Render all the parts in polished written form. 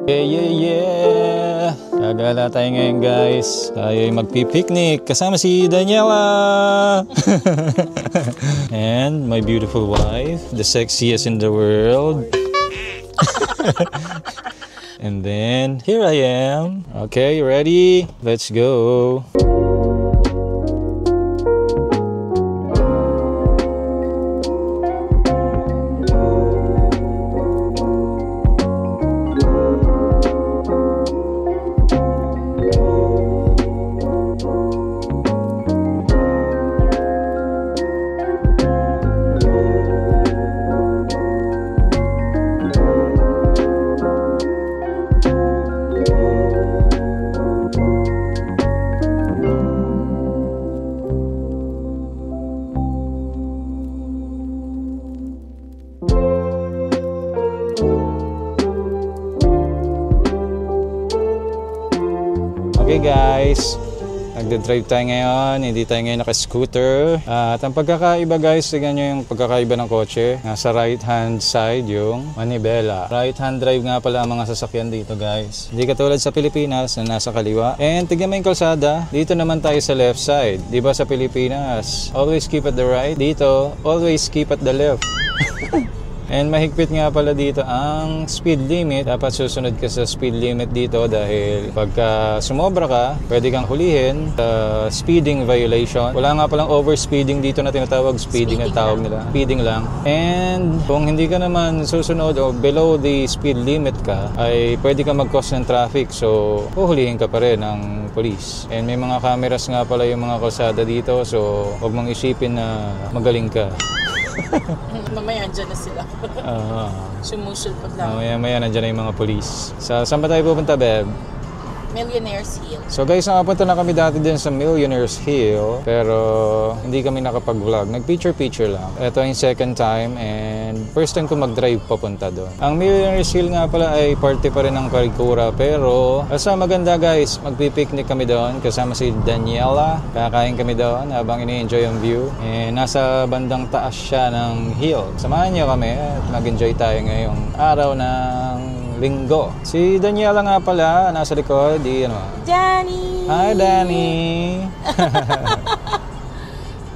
Yeah! Gagala tayo ngayon guys. Tayo ay magpipiknik kasama si Daniela! And my beautiful wife, the sexiest in the world. And then, here I am. Okay, you ready? Let's go! Okay guys, nagde-drive tayo ngayon, hindi tayo ngayon naka-scooter. At ang pagkakaiba guys, tignan nyo yung pagkakaiba ng kotse. Nasa right hand side yung manibela. Right hand drive nga pala ang mga sasakyan dito guys. Hindi katulad sa Pilipinas na nasa kaliwa. And tignan mo yung kalsada, dito naman tayo sa left side. Diba sa Pilipinas, always keep at the right. Dito, always keep at the left. And mahigpit nga pala dito ang speed limit. Dapat susunod ka sa speed limit dito dahil pagka sumobra ka, pwede kang hulihin sa speeding violation. Wala nga palang overspeeding dito na tinatawag, speeding ang tawag nila. Speeding lang. And kung hindi ka naman susunod o below the speed limit ka, ay pwede ka mag-cause ng traffic. So, huhulihin ka pa rin ng police. And may mga cameras nga pala yung mga kalsada dito. So, huwag mong isipin na magaling ka. Mamaya andyan na sila. Sumusulpot lang. Mamaya nandyan na yung mga police. Saan ba tayo pupunta, Beb? Millionaire's Hill. So guys, nakapunta na kami dati din sa Millionaire's Hill, pero hindi kami nakapag-vlog. Nag-picture-picture lang. Ito yung second time and first time ko mag-drive papunta doon. Ang Millionaire's Hill nga pala ay party pa rin ng Karikura, pero basta maganda guys, magpipiknik kami doon kasama si Daniela. Kakain kami doon habang ini-enjoy yung view. And nasa bandang taas siya ng hill. Samahan niyo kami at mag-enjoy tayo ngayong araw ng Linggo. Si Daniela nga pala, nasa likod. Danny! Hi, Danny!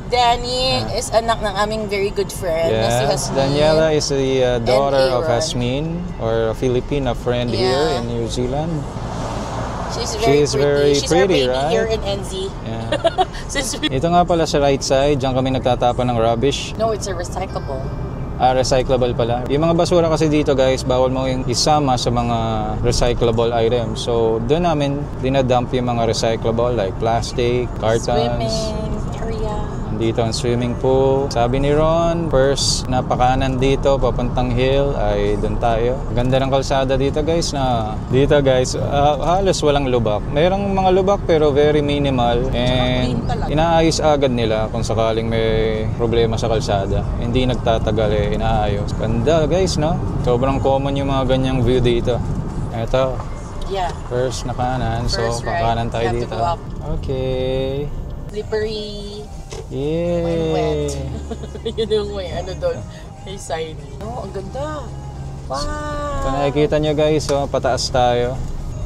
Danny is anak ng aming very good friend. Yes, na si Hasmin. Daniela is the daughter of Hasmin, or a Filipina friend here in New Zealand. She's very pretty. She's our baby right? here in NZ. Yeah. Ito nga pala sa right side, diyan kami nagtatapon ng rubbish. No, it's a recyclable. Recyclable pala. Yung mga basura kasi dito guys, bawal mo yung isama sa mga recyclable items. So, doon namin dinadump yung mga recyclable like plastic, cartons. Swimming area. Dito ang swimming pool. Sabi ni Ron, first na pakanan dito, papuntang hill, ay doon tayo. Ganda ng kalsada dito guys na dito guys, halos walang lubak. Mayroong mga lubak pero very minimal and inaayos agad nila kung sakaling may problema sa kalsada. Hindi nagtatagal inaayos. Ganda guys, no? Sobrang common yung mga ganyang view dito. Ito. Yeah. First na kanan, so pakanan tayo dito. Okay. Slippery. Yeah. When wet. Yun yung may ano doon. May sign. Oh, ang ganda. Wow. So nakikita nyo guys, so pataas tayo.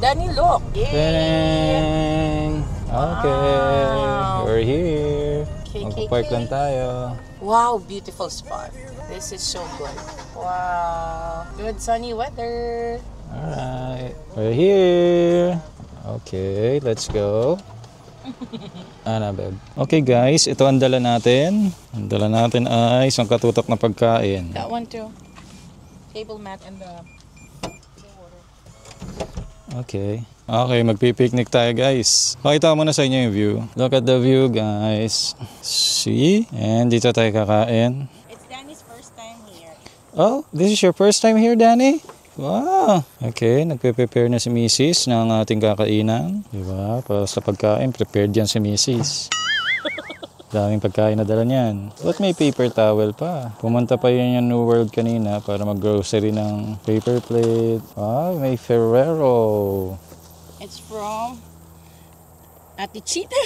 Danny, look. Dang. Okay. Wow. We're here. Magpapark lang tayo. Wow, beautiful spot. This is so good. Wow. Good sunny weather. Alright. We're here. Okay, let's go. Babe. Okay guys, ito ang dala natin. Ang dala natin ay isang katutak na pagkain. That one too. Table mat and the water. Okay. Okay, magpipiknik tayo guys. Pakita ko muna sa inyo yung view. Look at the view guys. See? And dito tayo kakain. It's Danny's first time here. Oh, this is your first time here, Danny? Wow! Okay, nagpe-prepare na si Mrs. ng ating kakainan. Diba? Para sa pagkain, prepared yan si Mrs. Daming pagkain na dala niyan. Ba't may paper towel pa? Pumunta pa yun yung New World kanina para mag-grocery ng paper plate. Wow, may Ferrero. It's from Ate Chita.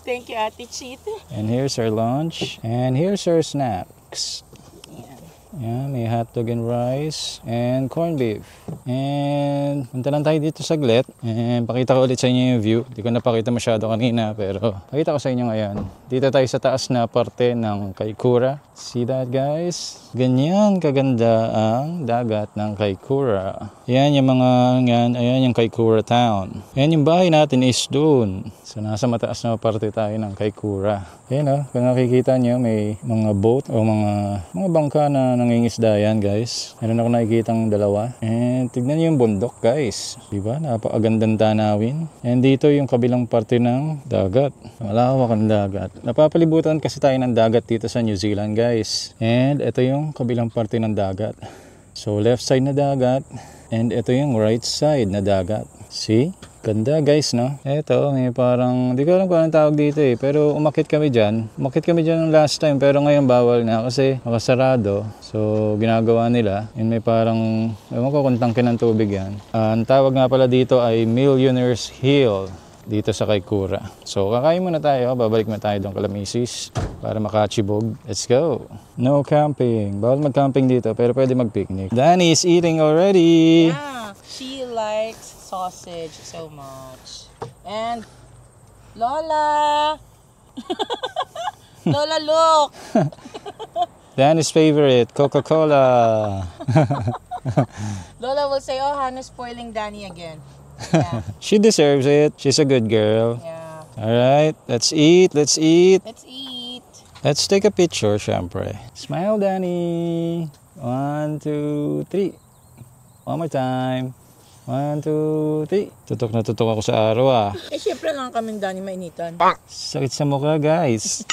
Thank you, Ate Chita. And here's our lunch. And here's our snacks. Yeah. Yan, may hotdog and rice and corned beef. And punta lang tayo dito saglit. And pakita ko ulit sa inyo yung view. Hindi ko napakita masyado kanina pero pakita ko sa inyo ngayon. Dito tayo sa taas na parte ng Kaikoura. See that guys? Ganyan kaganda ang dagat ng Kaikoura. Yan yung mga yan, ayan yung Kaikoura town. Yan yung bahay natin is doon. So nasa mataas na parte tayo ng Kaikoura. Ayan o, kung nakikita nyo may mga boat o mga bangka na nangingisda yan guys. Meron ako nakikitang dalawa. And tignan nyo yung bundok guys. Diba? Napakagandang tanawin. And dito yung kabilang parte ng dagat. Malawak ang dagat. Napapalibutan kasi tayo ng dagat dito sa New Zealand guys. And ito yung kabilang parte ng dagat. So left side na dagat. And ito yung right side na dagat. See? Ganda guys, no? Eto, may parang, di ko alam kung anong tawag dito eh. Pero umakit kami dyan. Umakit kami dyan ng last time. Pero ngayon bawal na kasi nakasarado. So, ginagawa nila. And may parang, ewan ko kung tangke ng tubig yan. Ang tawag nga pala dito ay Millionaire's Hill. Dito sa Kaikoura. So, kakain muna tayo. Babalik na tayo doon kala misis para makachibog. Let's go. No camping. Bawal mag-camping dito pero pwede mag-picnic. Danny is eating already. Yeah, she likes sausage so much. And Lola! Lola, look! Danny's favorite, Coca-Cola. Lola will say, oh, Hannah's spoiling Danny again. Yeah. She deserves it. She's a good girl. Yeah. Alright, let's eat. Let's eat. Let's eat. Let's take a picture, syempre. Smile, Danny. 1, 2, 3. One more time. 1, 2, 3. Tutok na tutok ako sa araw ah. Eh, syempre lang kaming Danny mainitan. Sakit sa mukha, guys.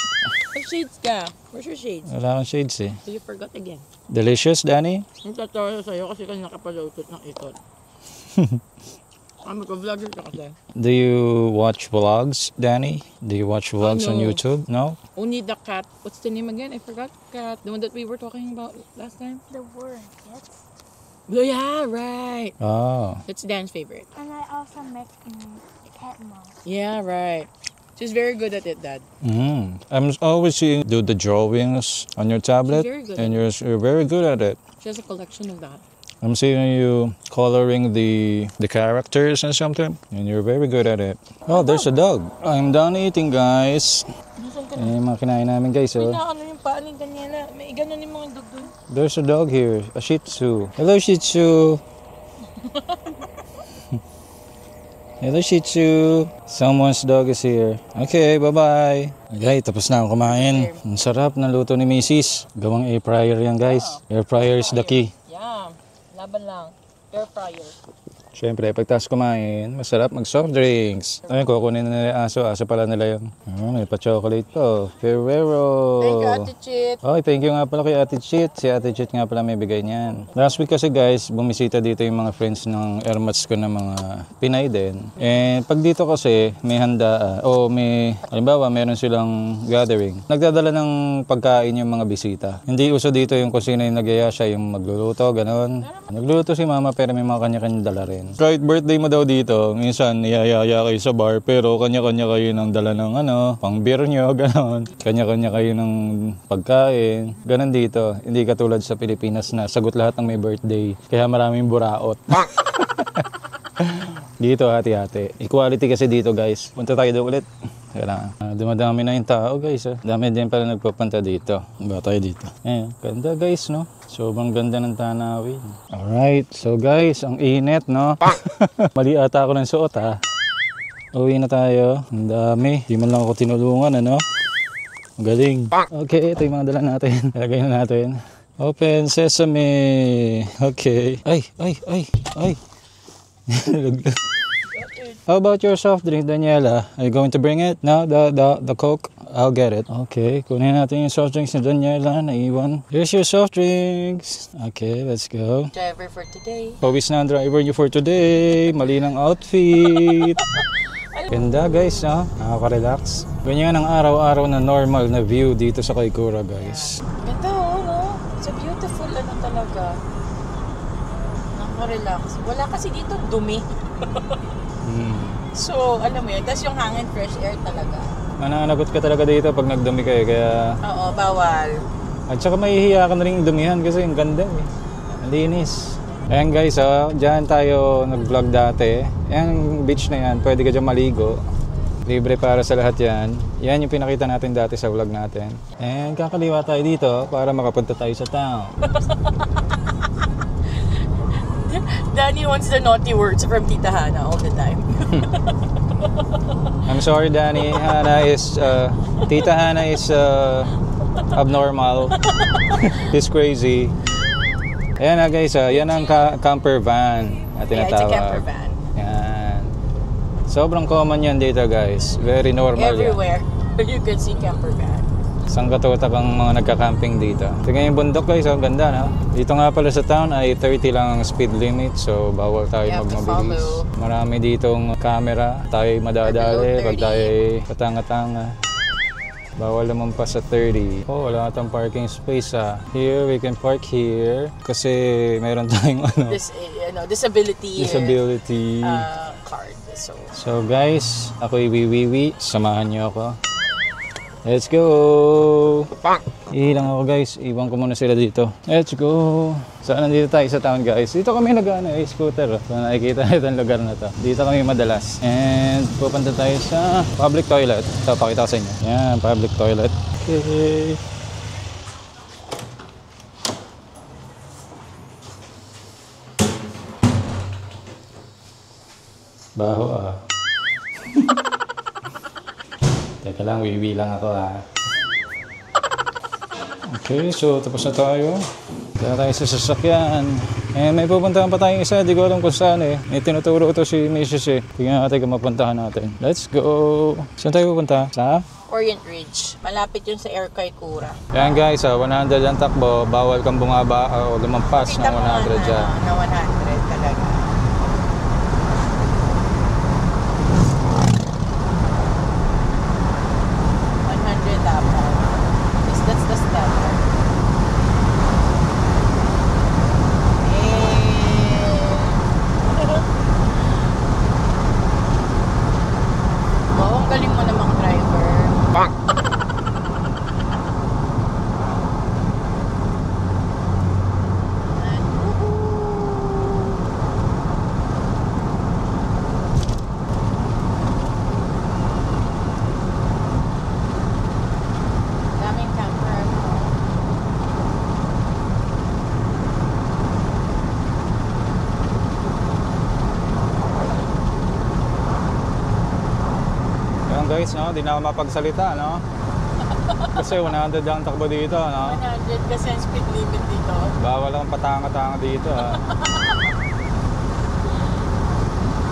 May shades ka. Where's your shades? Wala akong shades eh. So you forgot again. Delicious, Danny? Nagtatawa sa'yo kasi ka nakapalutot ng ikot. Mag-vlogger ka kasi. Do you watch vlogs, Danny? Do you watch vlogs on no. YouTube? No? Only the cat. What's the name again? I forgot. Cat. The one that we were talking about last time. The word, yes. Oh, yeah, right. Oh. That's Dan's favorite. And I also make cat mouse. Yeah, right. She's very good at it, Dad. I'm always seeing you do the drawings on your tablet. She's very good And at you're very good at it. She has a collection of that. I'm seeing you coloring the characters and something, and you're very good at it. Oh, there's a dog. I'm done eating, guys. Nasaan ka Eh, mga kinain namin, guys. May Oh. na ano yung paa ni Daniela. May ganun yung mga dog doon. There's a dog here, a Shih Tzu. Hello, Shih Tzu. Hello, Shih Tzu. Someone's dog is here. Okay, bye-bye. Okay, tapos na akong kumain. Ang sarap ng luto ni Mrs. Gawang air fryer yan, guys. Air fryer is the key. Yeah. Laban lang. Air fryer. Siyempre, pagtas kumain, masarap mag-soft drinks. Ayun, kukunin na nila yung aso. Aso pala nila yung... Oh, may pa-chocolate po. Ferrero. Thank you, Ate Chit. Oh, thank you nga pala kay Ate Chit. Si Ate Chit nga pala may bigay niyan. Last week kasi guys, bumisita dito yung mga friends ng airmats ko na mga Pinay din. And pag dito kasi, may handa, o may, halimbawa, meron silang gathering. Nagdadala ng pagkain yung mga bisita. Hindi uso dito yung kung sino yung nagyaya siya, yung magluluto, gano'n. Nagluluto si mama pero may mga kanya-kanya dala rin. Kahit birthday mo daw dito, minsan niyayaya kayo sa bar pero kanya-kanya kayo ng dala ng pang beer nyo, gano'n. Kanya-kanya kayo ng pagkain. Ganon dito. Hindi katulad sa Pilipinas na sagot lahat ng may birthday. Kaya maraming buraot. Dito hati-hati. Equality kasi dito guys. Punta tayo doon ulit. Kailangan. Dumadami na yung tao guys. Dami din pala nagpapunta dito. Ba tayo dito. Eh, ganda guys no. Sobrang ganda ng tanawin. Alright. So guys, ang init no. Mali ata ako ng suot ha. Uwi na tayo. Ang dami. Di man lang ako tinulungan ano. Galing. Okay, ito yung mga dala natin. Ilagay na natin. Open sesame. Okay. Ay. How about your soft drink, Daniela? Are you going to bring it? No, the Coke? I'll get it. Okay, kunin natin yung soft drinks ni Daniela. Naiwan. Here's your soft drinks. Okay, let's go. Driver for today. Pawis na ang driver niyo for today. Mali ng outfit. Ganda guys, no? Nakaka-relax. Ganyan ang araw-araw na normal na view dito sa Kaikoura, guys. Ganda no? It's a beautiful talaga. Nakaka-relax. Wala kasi dito dumi. So, alam mo yun. Tapos yung hangin, fresh air talaga. Mananagot ka talaga dito pag nagdumi kayo, kaya... Oo, bawal. At saka mahihiya ka na rin dumihan kasi ang ganda eh. Ang linis. Ayan guys, dyan tayo nag-vlog dati. Ayan, beach na yan. Pwede ka dyan maligo. Libre para sa lahat yan. Yan yung pinakita natin dati sa vlog natin. And kakaliwa tayo dito para makapunta tayo sa town. Danny wants the naughty words from Tita Hana all the time. I'm sorry, Danny. Tita Hana is abnormal. He's crazy. Ayan na guys, yan ang camper van na Yeah, it's a tinatawag. camper van. Yan. Sobrang common yan dito guys. Very normal yan. Everywhere you can see camper van. Isang katutak ang mga nagka-camping dito. Tingnan yung bundok guys, ang ganda no? Dito nga pala sa town ay 30 lang ang speed limit, so bawal tayo You have to magmabilis. follow. Marami ditong camera, tayo madadali Below pag 30. tayo patanga-tanga. Bawal naman pa sa 30. Oh, wala atang parking space Here, we can park here. Kasi meron tayong Disability card. So guys, ako'y wiwiwi. Samahan niyo ako. Let's go! Ihilang ako guys. Iwan ko muna sila dito. Let's go! So nandito tayo sa town guys. Dito kami scooter. Kung nakikita natin ang lugar na to. Dito kami madalas. And pupunta tayo sa public toilet. So pakita ko sa inyo. Yan, public toilet. Okay. Baho Teka lang, wiwi lang ako Okay, so tapos na tayo. Dala tayo sa sasakyan. And may pupuntahan pa tayong isa, di ko alam kung saan eh. May tinuturo ito si Mrs. eh. Tingnan natin kung mapuntahan natin. Let's go! Saan tayo pupunta? Sa? Orient Ridge. Malapit yun sa Airkay Kura. Yan guys, 100 ang takbo. Bawal kang bumaba o lumampas ng 100 dyan. Na 100 talaga. That's the standard. Wow, ang galing mo namang driver. Daming camper. Yan guys, no? Di na ako mapagsalita, no? Kasi 100 ang takbo dito, no? 100 kasi ang speed limit dito. Bawal akong patanga-tanga dito,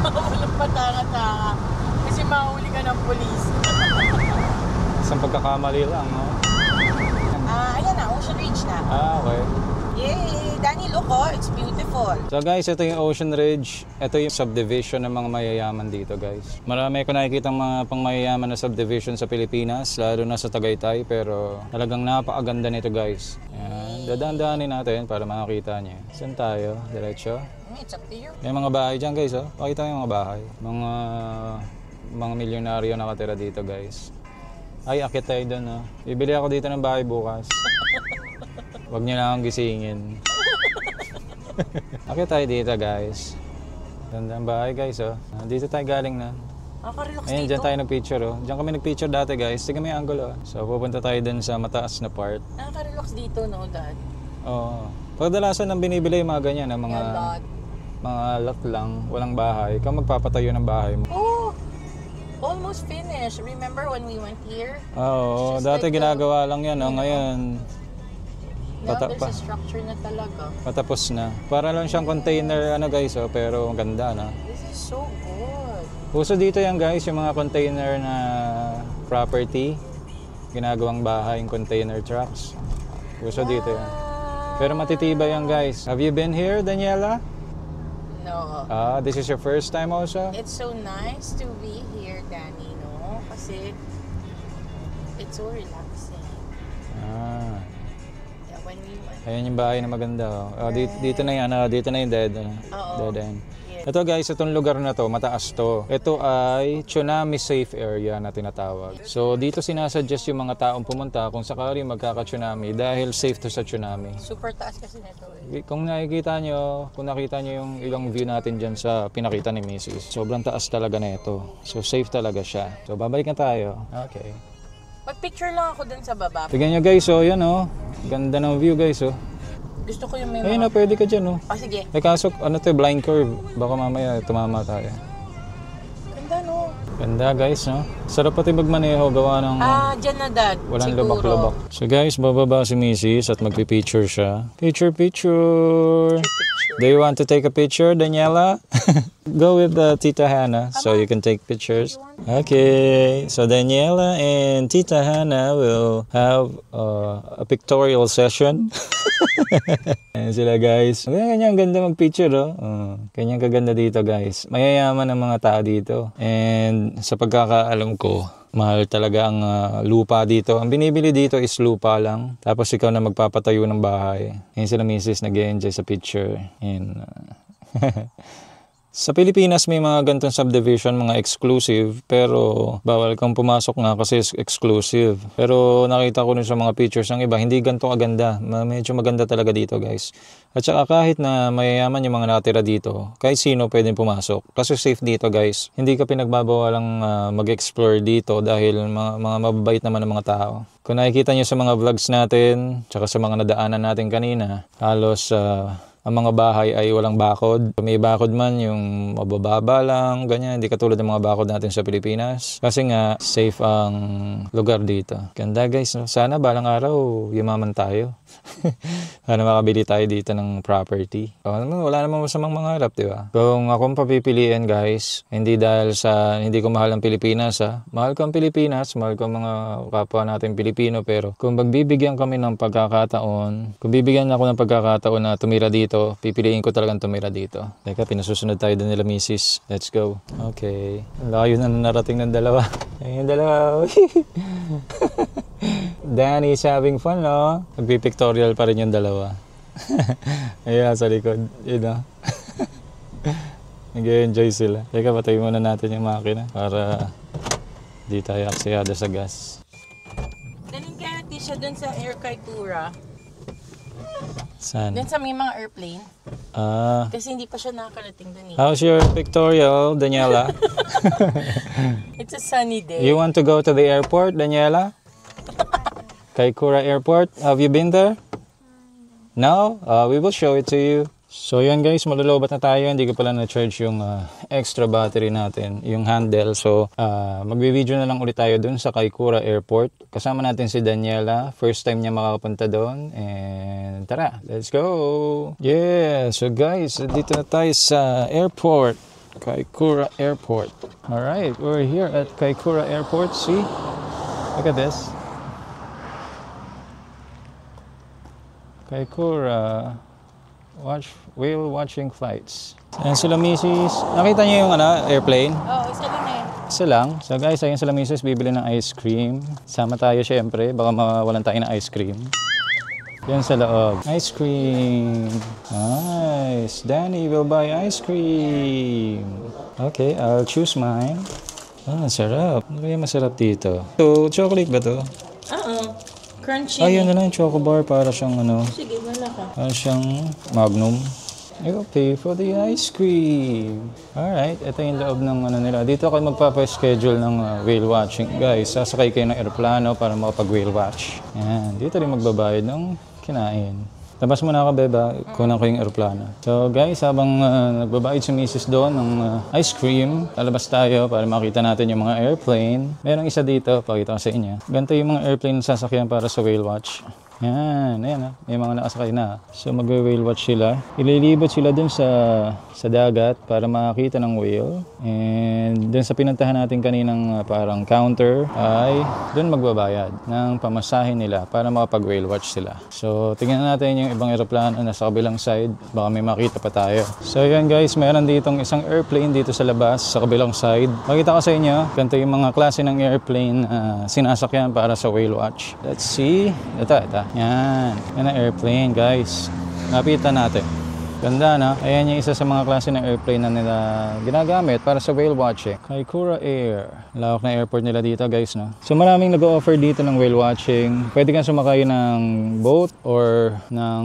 Walang patanga-tanga. Kasi mahuli ka ng polis. Isang pagkakamali lang, no? Ayan na, Ocean Ridge na. Okay. Yay! Danny, look it's beautiful. So guys, ito yung Ocean Ridge. Ito yung subdivision ng mga mayayaman dito guys. Marami ko nakikita mga pang mayayaman na subdivision sa Pilipinas, lalo na sa Tagaytay, pero talagang napakaganda nito guys. Yan. Dadaan-daanin natin para makakita niyo. Saan tayo? Diretso? It's up to you. May mga bahay dyan guys, oh. Pakita mo yung mga bahay. Mga milyonaryo nakatira dito guys. Ay, akit tayo doon, oh. Bibili ako dito ng bahay bukas. Huwag niyo lang akong gisingin. Akit tayo dito guys. Ganda ang bahay guys, oh. Dito tayo galing na. Nakaka-relax Ayan, dito. dyan tayo nag-picture, oh. Dyan kami nag-picture dati guys. Tingnan mo yung angle, oh. So, pupunta tayo dun sa mataas na part. Nakaka-relax dito, no, Dad? Oo. Kadalasan ang binibili yung mga ganyan, mga lot lang, walang bahay. Ikaw magpapatayo ng bahay mo. Oh! Almost finished. Remember when we went here? Oo, Just dati like ginagawa lang yan, oh. Ngayon, Now there's a structure na talaga. patapos na. Para lang siyang container, guys, oh. Pero ang ganda, no? This is so good. Uso dito yan guys, yung mga container na property. Ginagawang bahay, yung container trucks. Uso dito yan. Pero matitibay yan guys. Have you been here, Daniela? No. This is your first time also? It's so nice to be here, Danny, no? Kasi it's so relaxing. Yeah, when we went. Ayan yung bahay na maganda. Oh. Dito na yan, dito na yung dead end. Yes. Ito guys, itong lugar na to, mataas to. Ito ay tsunami safe area na tinatawag. So dito sinasuggest yung mga taong pumunta kung sakali magkaka-tsunami dahil safe to sa tsunami. Super taas kasi nito eh. Kung nakita nyo yung ilang view natin dyan sa pinakita ni Mrs. Sobrang taas talaga na ito. So safe talaga siya. So babalik na tayo. Okay. Mag-picture lang ako dun sa baba. Tignan nyo guys, oh yan oh. Ganda ng view guys oh. Gusto ko yung may Ayun na, pwede ka dyan oh. Oh, sige. Eh kaso, ano to, blind curve. Baka mamaya tumama tayo. Ganda no? Ganda guys, no? Sarap pati magmaneho, gawa ng Dyan na dad. walang Siguro. lubak-lubak. So guys, bababa si Mrs. at magpipicture siya. Picture! Do you want to take a picture, Daniela? Go with Tita Hannah so you can take pictures. Okay, so Daniela and Tita Hannah will have a pictorial session. Ayan sila guys. Kanyang ganda mag-picture oh. Kanyang kaganda dito guys. Mayayaman ang mga tao dito. And sa pagkakaalam ko, mahal talaga ang lupa dito. Ang binibili dito is lupa lang. Tapos ikaw na magpapatayo ng bahay. Ayan sila Mrs. nag-enjoy sa picture. And sa Pilipinas may mga ganitong subdivision, mga exclusive, pero bawal kang pumasok nga kasi exclusive. Pero nakita ko rin sa mga pictures ng iba, hindi ganito kaganda. Medyo maganda talaga dito guys. At saka kahit na mayayaman yung mga natira dito, kahit sino pwedeng pumasok. Kasi safe dito guys. Hindi ka pinagbabawalang mag-explore dito dahil mga mababait naman ang mga tao. Kung nakikita nyo sa mga vlogs natin, tsaka sa mga nadaanan natin kanina, halos ang mga bahay ay walang bakod. May bakod man, yung mabababa lang, ganyan. Hindi katulad ng mga bakod natin sa Pilipinas. Kasi nga, safe ang lugar dito. Ganda guys. No? Sana balang araw, yumaman tayo. Sana makabili tayo dito ng property. Wala namang masamang mangarap, di ba? Kung akong papipiliin guys, hindi dahil sa hindi ko mahal ang Pilipinas. Mahal ko ang Pilipinas, mahal ko ang mga kapwa natin Pilipino. Pero kung magbibigyan kami ng pagkakataon, kung bibigyan ako ng pagkakataon na tumira dito, pipiliin ko talagang tumira dito. Teka, pinasusunod tayo din nila Mrs. Let's go. Okay. Layo na narating ng dalawa. Ayun yung dalawa. Danny's having fun, no? Magpipictorial pa rin yung dalawa. Ayan, sa likod. You know? Nag-enjoy sila. Teka, patayin muna natin yung makina para di tayo aksiyado sa gas. Daling kaya siya dun sa Air Kaikoura. Saan? Dun sa may mga airplane. Kasi hindi pa siya nakakarating dun eh. How's your pictorial, Daniela? It's a sunny day. You want to go to the airport, Daniela? Kaikoura Airport. Have you been there? No? We will show it to you. So yan guys, malulubat na tayo. Hindi ko pala na-charge yung extra battery natin, yung handle. So magbe-video na lang ulit tayo dun sa Kaikoura Airport. Kasama natin si Daniela. First time niya makakapunta doon. And tara, let's go! Yeah! So guys, dito na tayo sa airport. Kaikoura Airport. Alright, we're here at Kaikoura Airport. See? Look at this. Kaikoura whale watching flights. Ayan sila Mrs. Nakita niyo yung airplane? Isa lang eh. Isa lang. So guys, ayan sila Mrs. Bibili ng ice cream. Sama tayo syempre. Baka mawalan tayo ng ice cream. Yan sa loob. Ice cream. Nice. Danny will buy ice cream. Okay, I'll choose mine. Sarap. Ano kaya masarap dito? So, chocolate ba to? Crunchy. Yan na lang yung choco bar para siyang Sige, wala ka. para siyang Magnum. I'll pay for the ice cream. Alright, ito yung loob ng nila. Dito ako magpapa-schedule ng whale watching. Guys, sasakay kayo ng aeroplano para makapag-whale watch. Yan, dito rin magbabayad ng kinain. Labas muna ako, beba. Kunan ko yung aeroplano. So guys, habang nagbabayad si Mrs. doon ng ice cream, lalabas tayo para makita natin yung mga airplane. Merong isa dito, pakita ko sa inyo. Ganito yung mga airplane na sasakyan para sa whale watch. Yan, ayan may mga nakasakay na. So mag-whale watch sila. Ililibot sila dun sa dagat para makakita ng whale. And dun sa pinuntahan natin kaninang parang counter ay dun magbabayad ng pamasahe nila para makapag-whale watch sila. So tingnan natin yung ibang aeroplano na sa kabilang side. Baka may makita pa tayo. So yan guys, meron ditong isang airplane dito sa labas sa kabilang side. Makita ko sa inyo, ganito yung mga klase ng airplane sinasakyan para sa whale watch. Let's see. Ito. Yan. Yan ang airplane guys. Napitan natin. Ganda na. Ayan yung isa sa mga klase ng airplane na nila ginagamit para sa whale watching. Kaikoura Air. Lawak na airport nila dito guys, no? So maraming nag-offer dito ng whale watching. Pwede kang sumakay ng boat or ng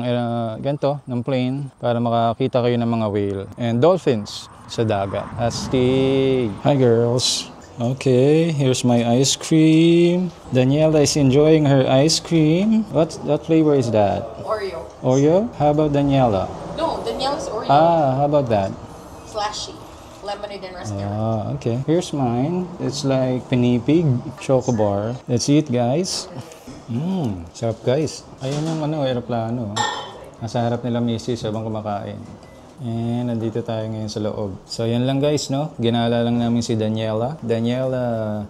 ganito, ng plane para makakita kayo ng mga whale and dolphins sa dagat. Astig! Hi girls! Okay, here's my ice cream. Daniela is enjoying her ice cream. What flavor is that? Oreo. Oreo? How about Daniela? No, Danielle's Oreo. Ah, how about that? Slashy. Lemonade and raspberry. Ah, okay. Here's mine. It's like pinipig choco bar. Let's eat, guys. Sarap, guys. Ayun yung aeroplano. Nasa harap nila misis habang kumakain. And nandito tayo ngayon sa loob. So yan lang guys, no? Ginala lang namin si Daniela. Daniela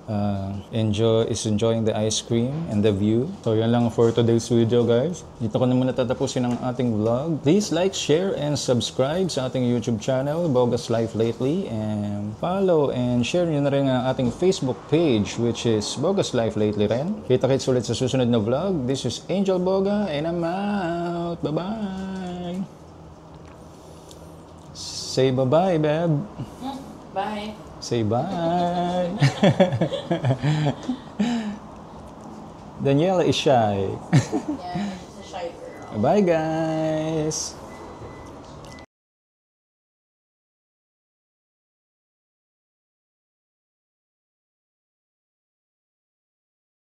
is enjoying the ice cream and the view. So yan lang for today's video guys. Dito ko na muna tatapusin ang ating vlog. Please like, share, and subscribe sa ating YouTube channel, Bogas Life Lately. And follow and share nyo na rin ang ating Facebook page, which is Bogas Life Lately rin. Kita-kits ulit sa susunod na vlog. This is Angel Boga and I'm out. Bye-bye! Say bye-bye, babe. Bye. Say bye. Daniela is shy. Yeah, it's a shy girl. Bye, guys.